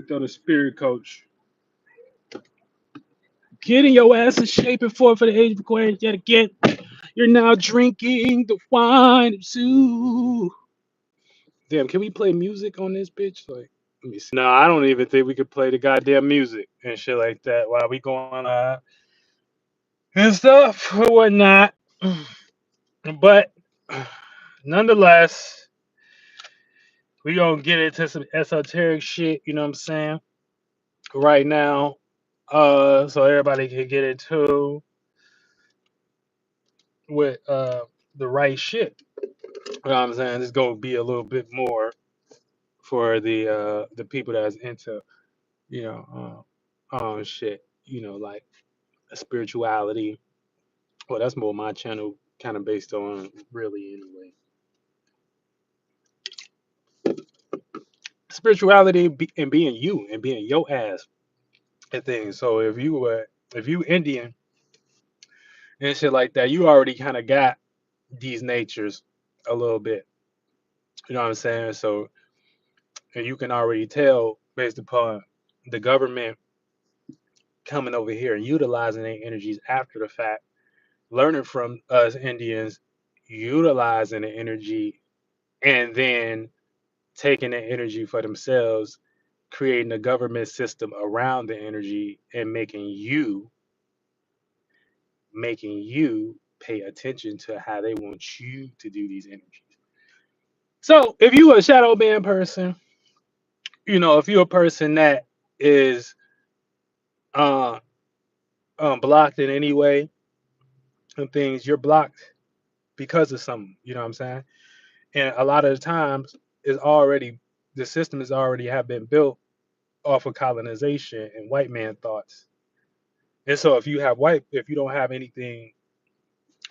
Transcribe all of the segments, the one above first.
worked on a spirit coach. Getting your ass in shape and forth for the age of Aquarius yet again. You're now drinking the wine of zoo. Damn, can we play music on this bitch? Like, let me see. No, I don't even think we could play the goddamn music and shit like that while we going live and stuff or whatnot. But nonetheless, we gonna get into some esoteric shit. You know what I'm saying? Right now, so everybody can get into with the right shit. You know what I'm saying? It's gonna be a little bit more for the people that's into shit. Like spirituality. Well, that's more my channel, kind of based on really anyway. Spirituality and being you and being your ass and things. So if you Indian and shit like that, you already kind of got these natures a little bit. You know what I'm saying? So and you can already tell based upon the government coming over here and utilizing their energies after the fact, learning from us Indians, utilizing the energy, and then taking the energy for themselves, creating a government system around the energy and making you pay attention to how they want you to do these energies. So if you a shadow band person, if you're a person that is uh, blocked in any way and things, you're blocked because of something. You know what I'm saying? And a lot of the times, is already the system is already have been built off of colonization and white man thoughts. And so if you don't have anything,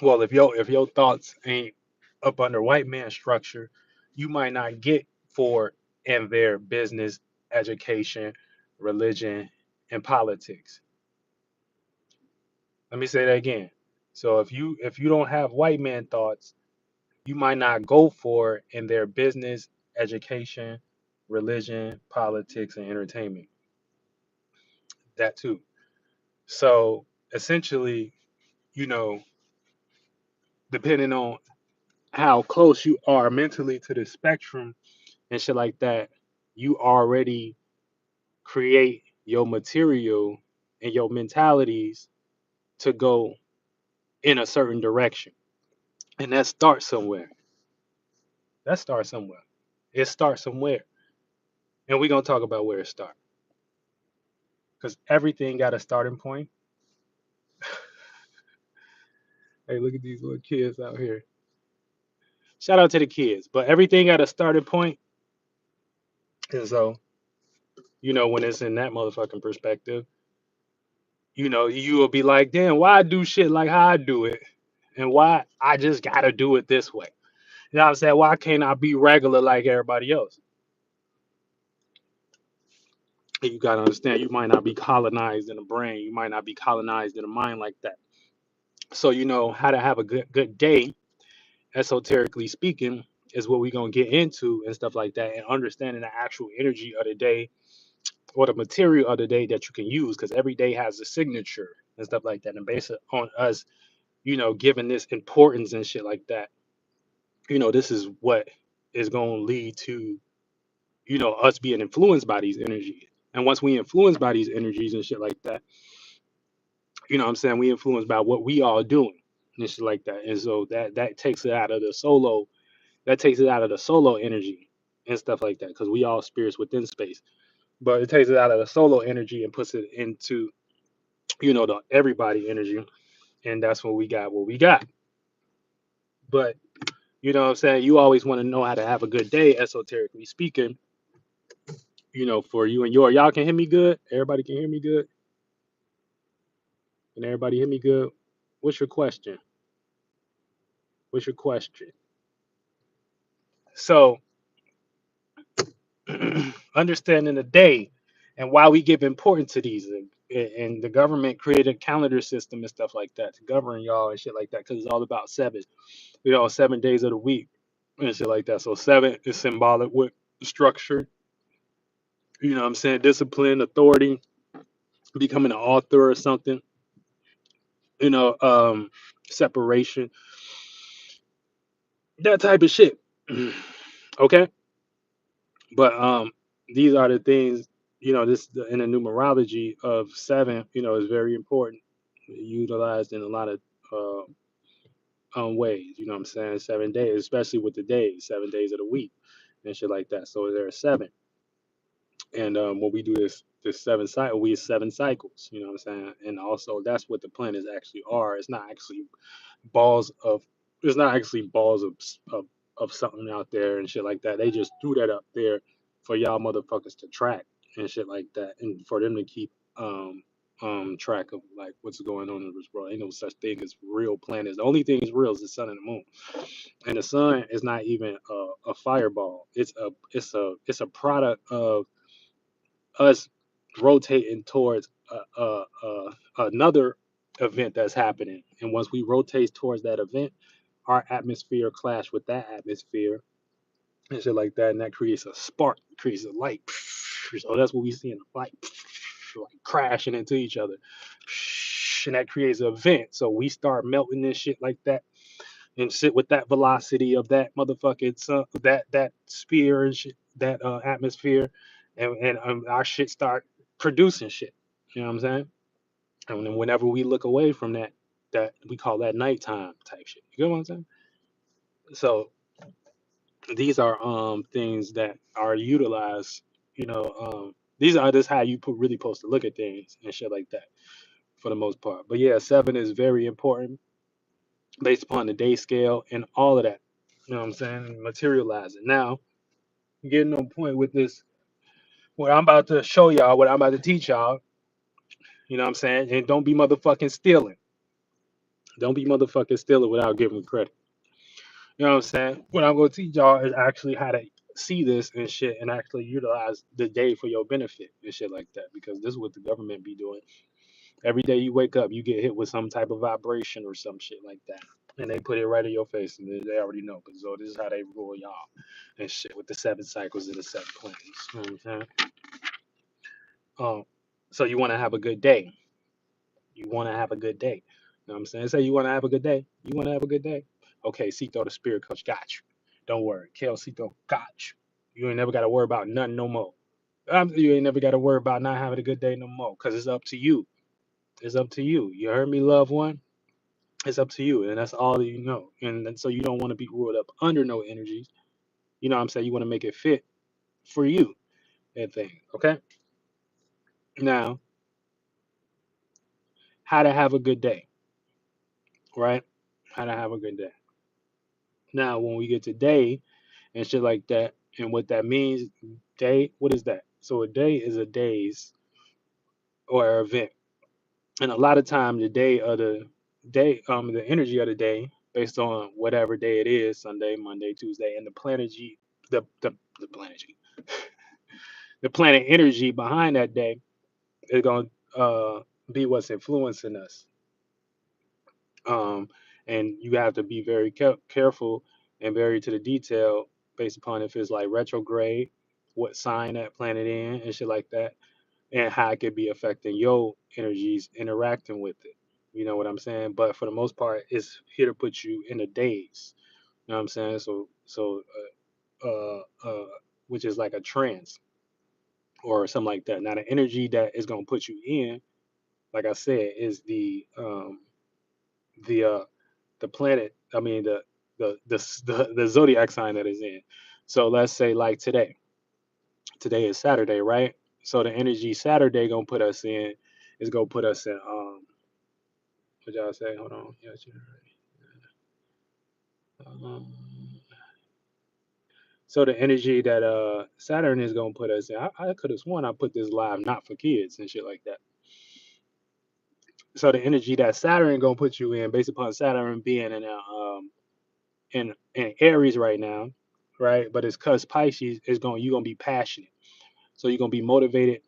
well, if your thoughts ain't up under white man structure, you might not get for in their business, education, religion, and politics. Let me say that again. So if you don't have white man thoughts, you might not go for in their business, education, religion, politics, and entertainment. That too. So essentially, you know, depending on how close you are mentally to the spectrum and shit like that, you already create your material and your mentalities to go in a certain direction. And that starts somewhere. That starts somewhere. It starts somewhere. And we're gonna talk about where it starts. Because everything got a starting point. Hey, look at these little kids out here. Shout out to the kids. But everything got a starting point. And so, when it's in that motherfucking perspective, you will be like, damn, why I do shit like how I do it? And why I just gotta do it this way. You know what I'm saying? Why can't I be regular like everybody else? And you gotta understand, you might not be colonized in the brain. You might not be colonized in the mind like that. So you know how to have a good day, esoterically speaking, is what we're gonna get into and stuff like that, and understanding the actual energy of the day or the material of the day that you can use, because every day has a signature and stuff like that. And based on us, giving this importance and shit like that, this is what is gonna lead to, us being influenced by these energies. And once we influenced by these energies and shit like that, what I'm saying, we influenced by what we all doing and shit like that. And so that takes it out of the solo, that takes it out of the solo energy and stuff like that, because we all spirits within space. But it takes it out of the solo energy and puts it into, the everybody energy. And that's what we got. But you know what I'm saying? You always want to know how to have a good day, esoterically speaking, for you and y'all can hear me good. Everybody can hear me good. Can everybody hear me good? What's your question? What's your question? So, understanding the day and why we give importance to these, and the government created a calendar system and stuff like that to govern y'all and shit like that, because it's all about seven, 7 days of the week and shit like that. So seven is symbolic with structure, You know what I'm saying? Discipline, authority, becoming an author or something, you know, separation, that type of shit. Okay. But these are the things, you know, this in the numerology of seven, you know, is very important, utilized in a lot of uh, ways. You know what I'm saying? 7 days, especially with the days, 7 days of the week and shit like that. So there are seven, and when we do this seven cycle, we have seven cycles. You know what I'm saying? And also that's what the planets actually are. It's not actually balls of there's not actually balls of something out there and shit like that. They just threw that up there for y'all motherfuckers to track and shit like that, and for them to keep track of like what's going on in this world. Ain't no such thing as real planets. The only thing is real is the sun and the moon, and the sun is not even a fireball. It's a product of us rotating towards another event that's happening. And once we rotate towards that event, our atmosphere clash with that atmosphere and shit like that, and that creates a spark, creates a light. So that's what we see in the light, like crashing into each other, and that creates an event. So we start melting this shit like that and sit with that velocity of that motherfucking sun, that sphere and shit, that atmosphere, and our shit start producing shit. You know what I'm saying? And then whenever we look away from that, that we call that nighttime type shit. You get what I'm saying? So these are things that are utilized. You know, these are just how you really supposed to look at things and shit like that for the most part. But yeah, seven is very important based upon the day scale and all of that. You know what I'm saying? Materialize it. Now, getting on point with this, what I'm about to show y'all, what I'm about to teach y'all, you know what I'm saying? And don't be motherfucking stealing. Don't be motherfucking stealing without giving credit. You know what I'm saying? What I'm going to teach y'all is actually how to see this and shit and actually utilize the day for your benefit and shit like that. Because this is what the government be doing. Every day you wake up, you get hit with some type of vibration or some shit like that. And they put it right in your face, and they already know. Cause so this is how they rule y'all and shit with the seven cycles and the seven planets. You know what I'm saying? So you want to have a good day. You want to have a good day. You know what I'm saying? Say you want to have a good day. You want to have a good day. Okay, Cito, the spirit coach, got you. Don't worry, Kel Cito got you. You ain't never got to worry about nothing no more. You ain't never got to worry about not having a good day no more. Cause it's up to you. It's up to you. You heard me, loved one. It's up to you, and that's all that you know. And then, so you don't want to be ruled up under no energies. You know what I'm saying? You want to make it fit for you and things. Okay. Now, how to have a good day, right? How to have a good day. Now, when we get to day and shit like that, and what that means, day, what is that? So a day is a days or event, and a lot of time the energy of the day, based on whatever day it is, Sunday, Monday, Tuesday, and the planet G, the planet G, the planet energy behind that day is going to be what's influencing us. Um, and you have to be very careful and very to the detail based upon if it's like retrograde, what sign that planet in, and shit like that, and how it could be affecting your energies interacting with it. You know what I'm saying? But for the most part, it's here to put you in the days. You know what I'm saying? So, which is like a trance or something like that. Now, the energy that is gonna put you in, like I said, is the the planet. I mean the zodiac sign that is in. So let's say like today. Today is Saturday, right? So the energy Saturday gonna put us in is gonna put us in what y'all say? Hold on. Yes, you're right. So the energy that Saturn is gonna put us in, I could have sworn I put this live not for kids and shit like that. So the energy that Saturn gonna put you in, based upon Saturn being in Aries right now, right? But it's cause Pisces is going you're gonna be passionate. So you're gonna be motivated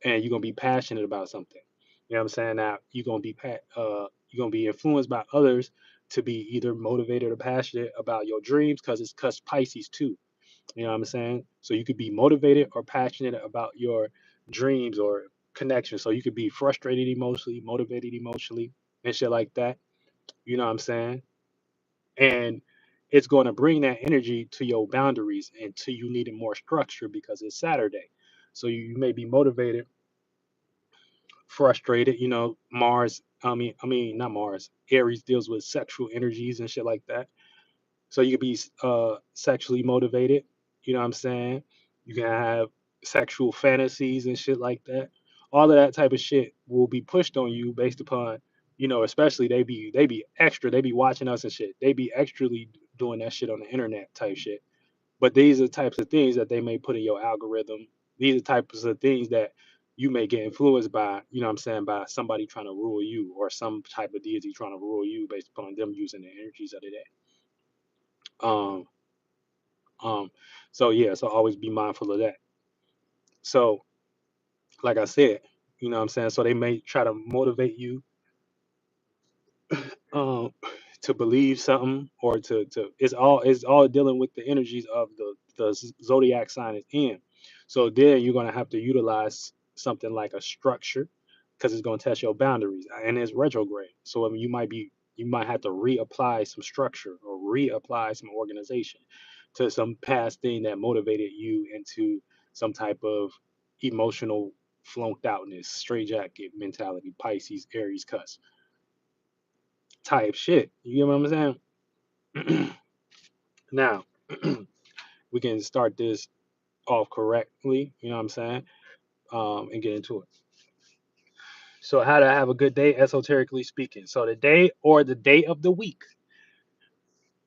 and you're gonna be passionate about something. You know what I'm saying? Now you're gonna be influenced by others to be either motivated or passionate about your dreams because it's cause Pisces too. You know what I'm saying? So you could be motivated or passionate about your dreams or connection. So you could be frustrated emotionally, motivated emotionally, and shit like that. You know what I'm saying? And it's going to bring that energy to your boundaries until you need more structure because it's Saturday. So you may be motivated, frustrated. Mars. I mean, not Mars. Aries deals with sexual energies and shit like that. So you could be sexually motivated. You know what I'm saying? You can have sexual fantasies and shit like that. All of that type of shit will be pushed on you based upon, especially they be extra. They be watching us and shit. They be extrally doing that shit on the internet type shit. But these are the types of things that they may put in your algorithm. These are types of things that you may get influenced by, what I'm saying, by somebody trying to rule you or some type of deity trying to rule you based upon them using the energies of the day. Um, Um, so yeah, so always be mindful of that. So like I said, you know what I'm saying? So they may try to motivate you um to believe something or to it's all dealing with the energies of the zodiac sign is in. So then you're gonna have to utilize something like a structure because it's gonna test your boundaries and it's retrograde. So I mean you might have to reapply some structure or reapply some organization to some past thing that motivated you into some type of emotional flunked outness, straitjacket mentality, Pisces, Aries, cuss type shit. You get what I'm saying? Now, we can start this off correctly, you know what I'm saying? And get into it. So, how to have a good day, esoterically speaking. So, the day or the day of the week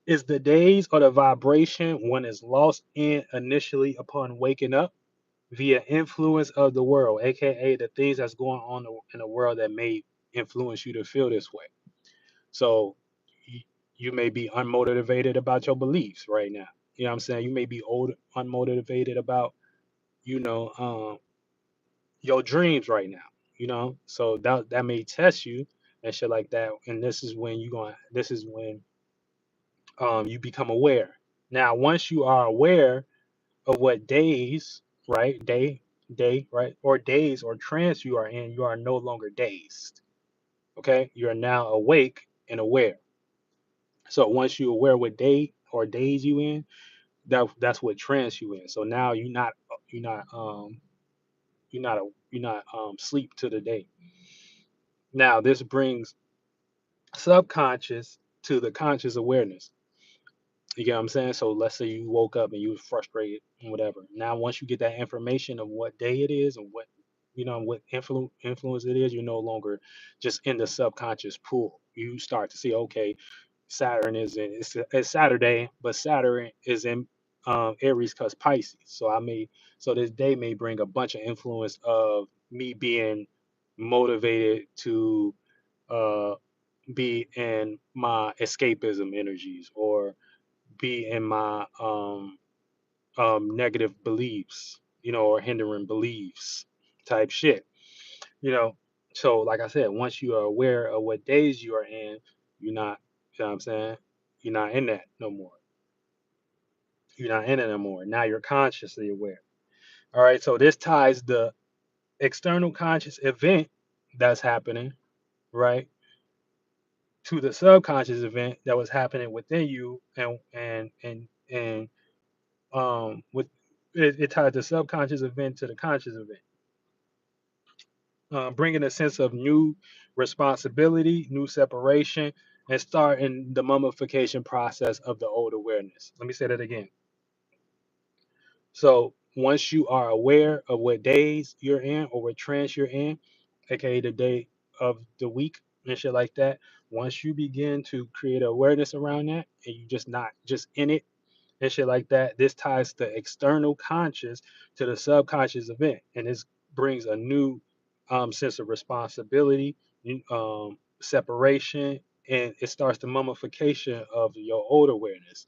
is the days or the vibration one is lost in initially upon waking up via influence of the world, aka the things that's going on in the world that may influence you to feel this way. So you may be unmotivated about your beliefs right now. You know what I'm saying? You may be unmotivated about, you know, your dreams right now, So that may test you and shit like that. And this is when you become aware. Now, once you are aware of what days, right, right, or days or trance you are in, you are no longer dazed. Okay? You are now awake and aware. So once you're aware what day or days you in, that's what trance you in. So now you're not sleep to the day. Now this brings subconscious to the conscious awareness. You get what I'm saying? So let's say you woke up and you was frustrated and whatever. Now once you get that information of what day it is and what influence it is, you're no longer just in the subconscious pool. You start to see, okay, Saturn is in it's Saturday, but Saturn is in Aries cause Pisces. So this day may bring a bunch of influence of me being motivated to uh be in my escapism energies or be in my negative beliefs, or hindering beliefs type shit. you know so like I said, once you are aware of what days you are in, you're not, you know what I'm saying, you're not in that no more. You're not in it no more. Now you're consciously aware. All right, so this ties the external conscious event that's happening, right, to the subconscious event that was happening within you, and with it ties the subconscious event to the conscious event, bringing a sense of new responsibility, new separation, and starting the mummification process of the old awareness. Let me say that again. So once you are aware of what days you're in or what trance you're in, aka the day of the week and shit like that, once you begin to create awareness around that and you just not just in it and shit like that, this ties the external conscious to the subconscious event. And this brings a new sense of responsibility, separation, and it starts the mummification of your old awareness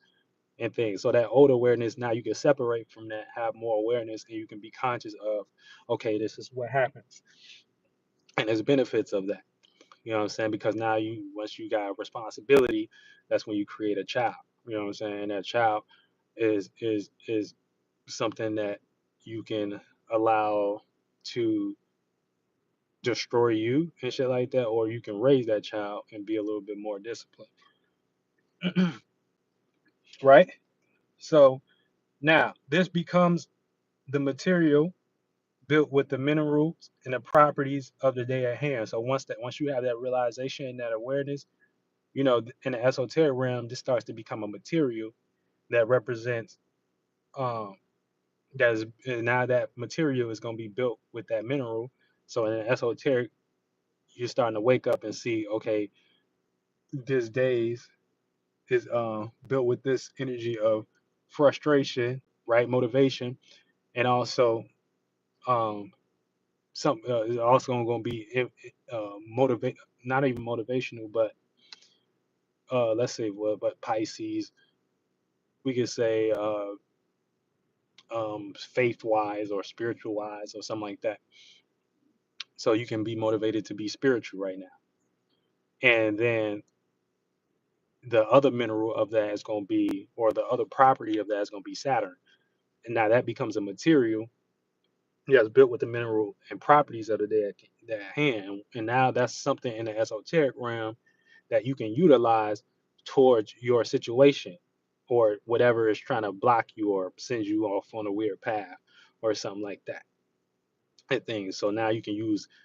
and things. So that old awareness, now you can separate from that, have more awareness, and you can be conscious of, okay, this is what happens. And there's benefits of that. You know what I'm saying? Because now once you got responsibility, that's when you create a child. You know what I'm saying? And that child is something that you can allow to destroy you and shit like that, or you can raise that child and be a little bit more disciplined. Right? So now this becomes the material built with the minerals and the properties of the day at hand. So once you have that realization and that awareness, in the esoteric realm, this starts to become a material that represents um that is, and now that material is going to be built with that mineral. So in the esoteric, you're starting to wake up and see, okay, this days is built with this energy of frustration, right? Motivation, and also um some is also going to be motivate, not even motivational, but let's say, well, but Pisces, we could say faith wise or spiritual wise or something like that. So you can be motivated to be spiritual right now. And then the other mineral of that is going to be, or the other property of that is going to be Saturn. And now that becomes a material that's built with the mineral and properties of the dead hand. And now that's something in the esoteric realm that you can utilize towards your situation or whatever is trying to block you or send you off on a weird path or something like that. And things. So now you can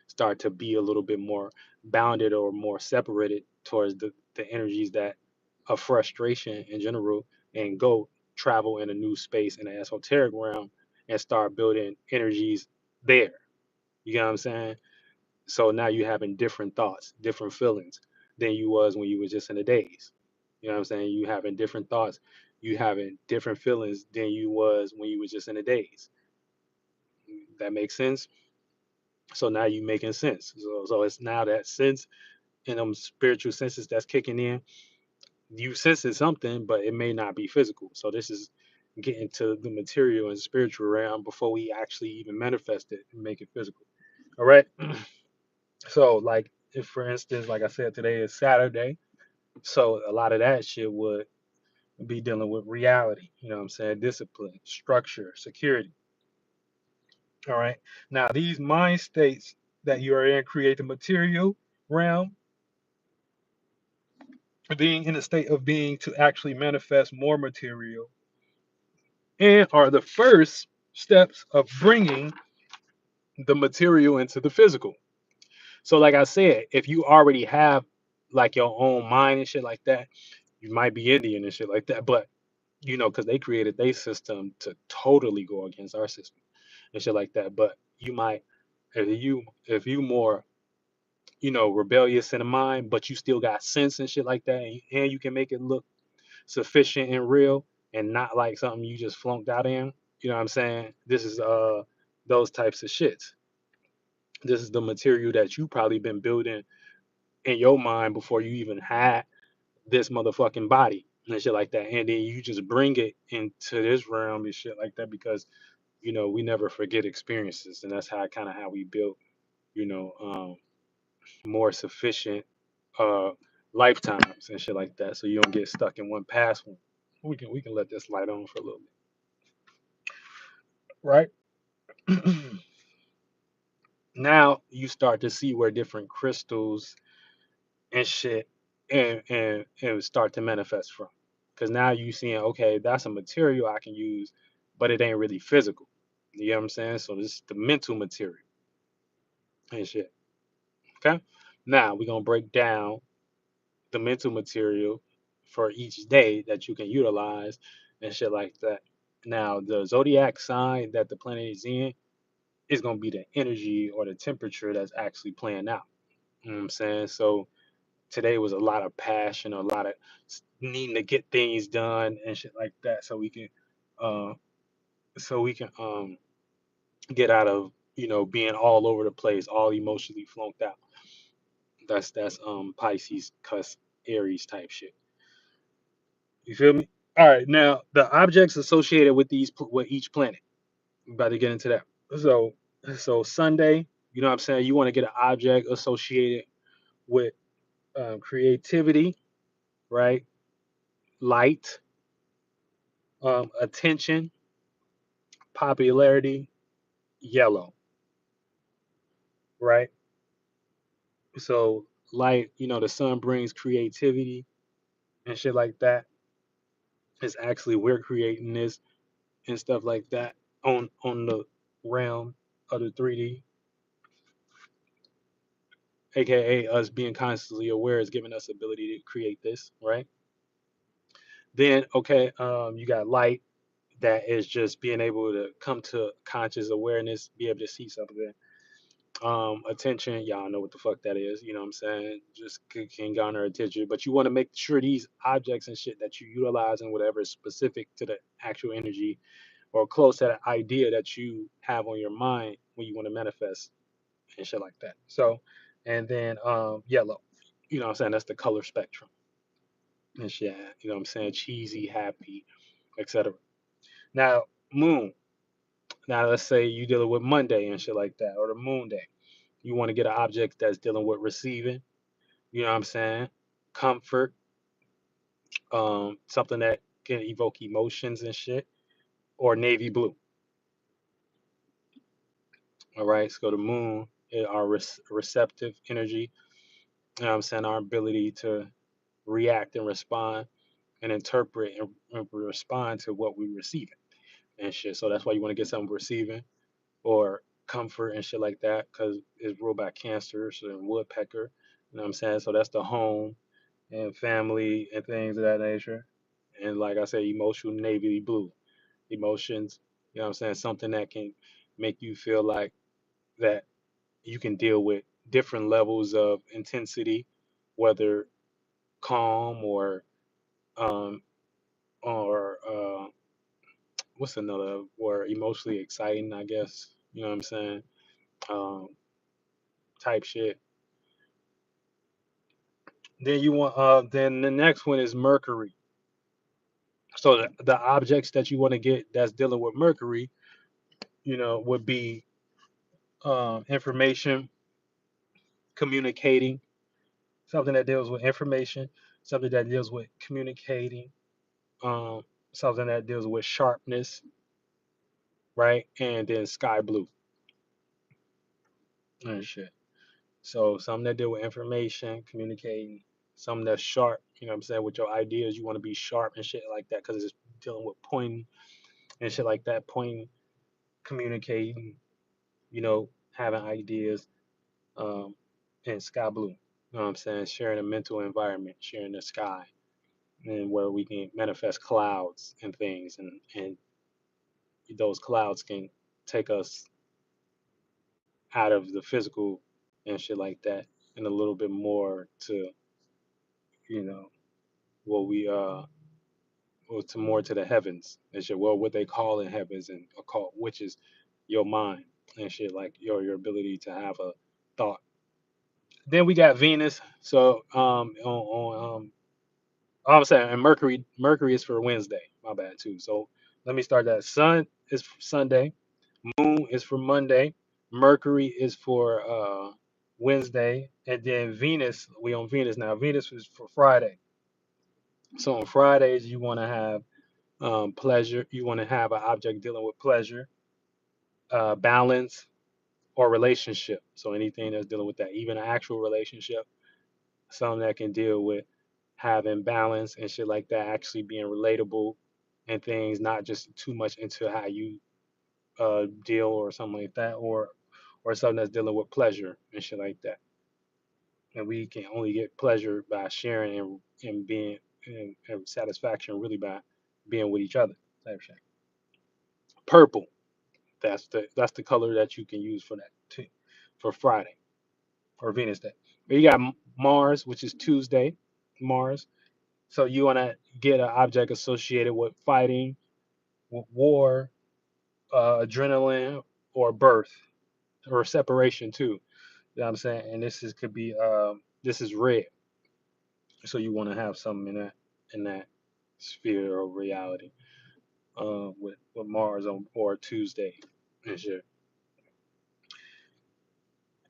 start to be a little bit more bounded or more separated towards the energies that of frustration in general, and go travel in a new space in the esoteric realm and start building energies there. You get what I'm saying? So now you having different thoughts, different feelings than you was when you was just in the days. You know what I'm saying? You having different thoughts, you having different feelings than you was when you was just in the days. That makes sense. So now you making sense. So it's now that sense and them spiritual senses that's kicking in. You sensing something, but it may not be physical. So this is getting to the material and spiritual realm before we actually even manifest it and make it physical. All right. So like if for instance, like I said, today is Saturday. So a lot of that shit would be dealing with reality. You know what I'm saying? Discipline, structure, security. All right. Now these mind states that you are in create the material realm, being in a state of being to actually manifest more material, and are the first steps of bringing the material into the physical. So like I said, if you already have like your own mind and shit like that, you might be Indian and shit like that, but because they created their system to totally go against our system and shit like that. But you might, if you more, rebellious in the mind, but you still got sense and shit like that, and you can make it look sufficient and real and not like something you just flunked out in. You know what I'm saying? This is those types of shits. This is the material that you probably been building in your mind before you even had this motherfucking body and shit like that. And then you just bring it into this realm and shit like that because we never forget experiences, and that's how we built, you know, um, more sufficient uh lifetimes and shit like that. So you don't get stuck in one past one. We can let this light on for a little bit. Right. Now you start to see where different crystals and shit and start to manifest from. Because now you seeing, okay, that's a material I can use, but it ain't really physical. You know what I'm saying? So this is the mental material and shit. Okay. Now we're gonna break down the mental material for each day that you can utilize and shit like that. Now the zodiac sign that the planet is in is gonna be the energy or the temperature that's actually playing out. You know what I'm saying? So today was a lot of passion, a lot of needing to get things done and shit like that, uh, so we can get out of being all over the place, all emotionally flunked out. That's Pisces, cuss, Aries type shit. You feel me? All right, now the objects associated with with each planet. I'm about to get into that. So so Sunday, you know what I'm saying? You want to get an object associated with creativity, right? Light, attention, Popularity, yellow, right? So light, the sun brings creativity and shit like that. It's actually we're creating this and stuff like that on the realm of the 3D, aka us being constantly aware is giving us ability to create this, right? Then okay, you got light that is just being able to come to conscious awareness, be able to see something. Attention, y'all know what the fuck that is, you know what I'm saying? Just can garner attention, but you want to make sure these objects and shit that you utilize and whatever is specific to the actual energy or close to that idea that you have on your mind when you want to manifest and shit like that. So, and then yellow, you know what I'm saying? That's the color spectrum and shit. You know what I'm saying? Cheesy, happy, etc. Now, moon. Now, let's say you dealing with Monday and shit like that, or the moon day. You want to get an object that's dealing with receiving. You know what I'm saying? Comfort, something that can evoke emotions and shit, or navy blue. All right. So the moon, our receptive energy. You know what I'm saying? Our ability to react and respond and interpret and respond to what we receive and shit. So that's why you want to get something receiving or comfort and shit like that because it's ruled by Cancer and Woodpecker. You know what I'm saying? So that's the home and family and things of that nature. And like I said, emotional navy blue emotions. You know what I'm saying? Something that can make you feel like that you can deal with different levels of intensity, whether calm um or what's another word? Emotionally exciting, I guess. You know what I'm saying? Um, type shit. Then you want then the next one is Mercury. So the objects that you want to get that's dealing with Mercury, would be information, communicating, something that deals with information, something that deals with communicating, um, something that deals with sharpness, right? And then sky blue and shit. So something that deal with information, communicating, something that's sharp, you know what I'm saying, with your ideas, you want to be sharp and shit like that because it's dealing with pointing and shit like that, pointing, communicating, having ideas, and sky blue. You know what I'm saying? Sharing a mental environment, sharing the sky, and where we can manifest clouds and things, and those clouds can take us out of the physical and shit like that, and a little bit more to you know what we or to more to the heavens and shit. Well, what they call in heavens and occult, which is your mind and shit, like your ability to have a thought. Then we got Venus. So I'm saying, and Mercury is for Wednesday. My bad too. So let me start that. Sun is for Sunday. Moon is for Monday. Mercury is for Wednesday, and then Venus. We on Venus now. Venus is for Friday. So on Fridays you want to have pleasure. You want to have an object dealing with pleasure, balance, or relationship. So anything that's dealing with that, even an actual relationship, something that can deal with having balance and shit like that, actually being relatable and things, not just too much into how you deal or something like that, or something that's dealing with pleasure and shit like that. And we can only get pleasure by sharing and being and satisfaction really by being with each other. Type shit. Purple. That's the color that you can use for that too, for Friday or Venus Day. You got Mars, which is Tuesday, Mars. So you want to get an object associated with fighting, with war, adrenaline, or birth, or separation too. You know what I'm saying? And could be this is red. So you want to have something in that sphere of reality, with Mars on or Tuesday and shit.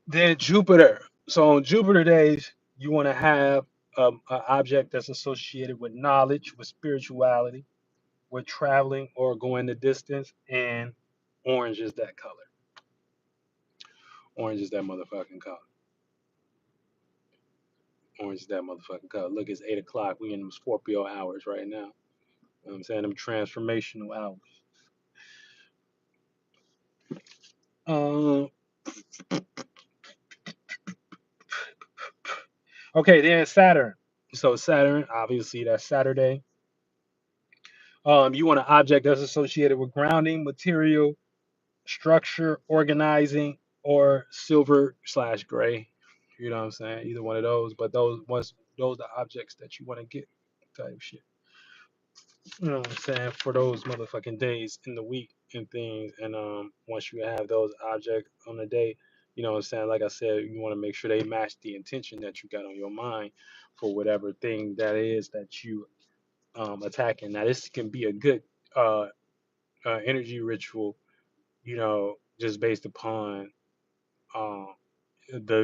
Then Jupiter. So on Jupiter days, you want to have an object that's associated with knowledge, with spirituality, with traveling or going the distance, and Orange is that color. Orange is that motherfucking color. Orange is that motherfucking color. Look, it's 8 o'clock. We in them Scorpio hours right now. You know what I'm saying? Them transformational hours. Uh, okay, then Saturn. So Saturn, obviously that's Saturday. You want an object that's associated with grounding, material, structure, organizing, or silver slash gray. You know what I'm saying? Either one of those. But those are objects that you want to get type shit. You know what I'm saying? For those motherfucking days in the week and things. And once you have those objects on the day, you know what I'm saying? Like I said, you want to make sure they match the intention that you got on your mind for whatever thing that is that you attacking. Now this can be a good uh, energy ritual, you know, just based upon uh,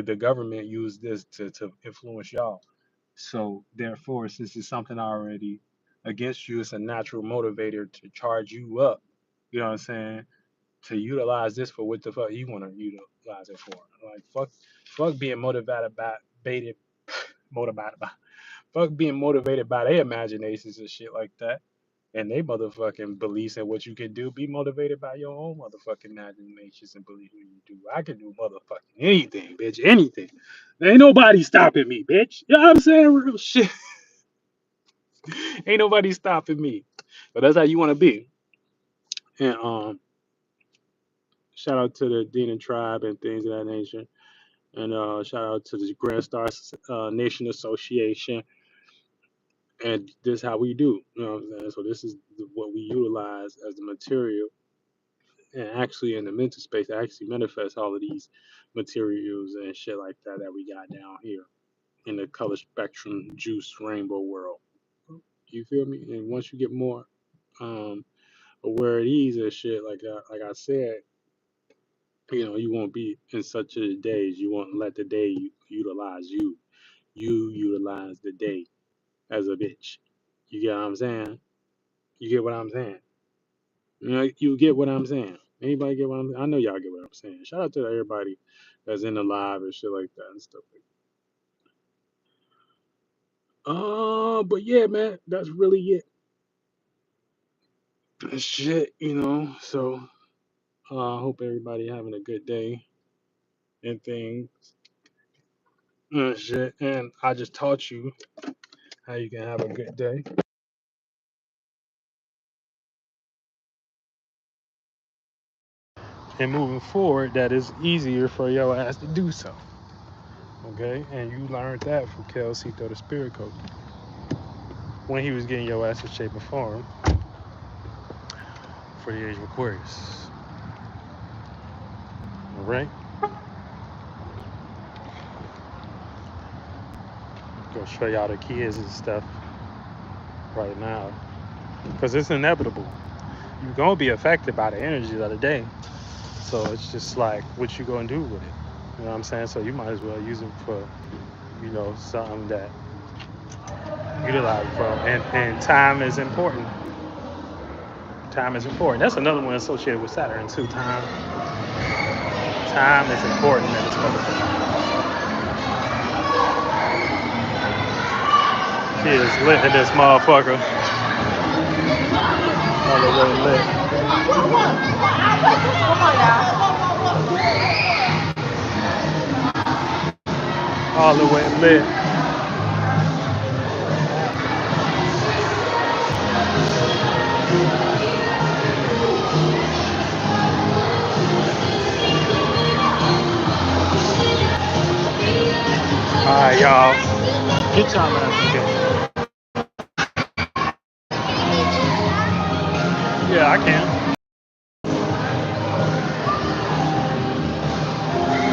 the government used this to influence y'all. So therefore, since it's something already against you, it's a natural motivator to charge you up. You know what I'm saying? To utilize this for what the fuck you want to utilize it for. Like fuck being baited, motivated by, fuck being motivated by their imaginations and shit like that. And they motherfucking beliefs in what you can do. Be motivated by your own motherfucking imaginations and believe what you do. I can do motherfucking anything, bitch. Anything. There ain't nobody stopping me, bitch. You know what I'm saying? Real shit. Ain't nobody stopping me. But that's how you want to be. And shout out to the Dean Tribe and things of that nature. And shout out to the Grand Star Nation Association. And this is how we do. You know what I'm saying? So this is what we utilize as the material and actually in the mental space, I actually manifest all of these materials and shit like that that we got down here in the color spectrum juice rainbow world. You feel me? And once you get more um, aware of these and shit, like I said, you know, you won't be in such a daze. You won't let the day utilize you. You utilize the day as a bitch. You get what I'm saying? You get what I'm saying? You know, you get what I'm saying. Anybody get what I'm saying? I know y'all get what I'm saying. Shout out to everybody that's in the live and shit like that and stuff like that. But yeah, man, that's really it. And shit, you know. So I hope everybody having a good day and things and shit. And I just taught you how you can have a good day. And moving forward, that is easier for your ass to do so. Okay? And you learned that from Kelsey, the spirit coach, when he was getting your ass in shape and form for the age of Aquarius. All right? Gonna show y'all the kids and stuff right now. Because it's inevitable. You're gonna be affected by the energy of the day. So it's just like what you gonna do with it. You know what I'm saying? So you might as well use it for, you know, something that utilize for. And time is important. Time is important. That's another one associated with Saturn too. Time is important in this motherfucker. She is lit in this motherfucker. All the way lit. All the way lit. All right, y'all. Get y'all ass together. Yeah, I can.